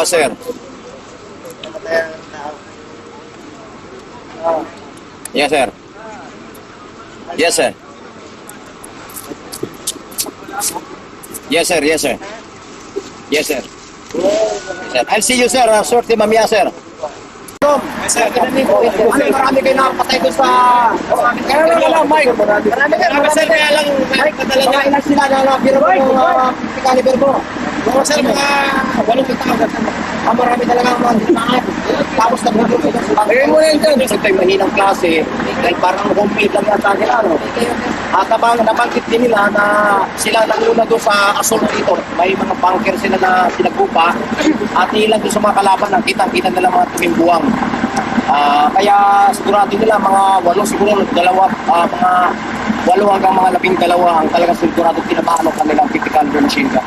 sir. Yes, sir. Yes, sir. Yes, sir. Yes, sir. Yes, sir. Yes, sir. I'll see you, sir. Sorte mamaya, sir. Marami kayo nakapatay doon sa... Kaya lang, Mike. Kaya lang, Mike, talaga ilan sila na napira mo yung caliber mo. Sir, mga 8,000. Marami talaga ang mga dinaan. Tapos nag-group ito sa bagay. Kaya mo yan dyan. Kasi tayo mahinang klase. Dahil parang home-made lang yata nila. At nabanggit din nila na sila nanguna doon sa assault dito. May mga bunker sila na pinagbupa. At ilan doon sa mga kalaban na kitang-kita nila mga tumimbuang. Kaya sigurado nila mga 8 siguro mga 8 hanggang mga 12 ang talagang sigurado tinamaan ng kanilang typical machine gun.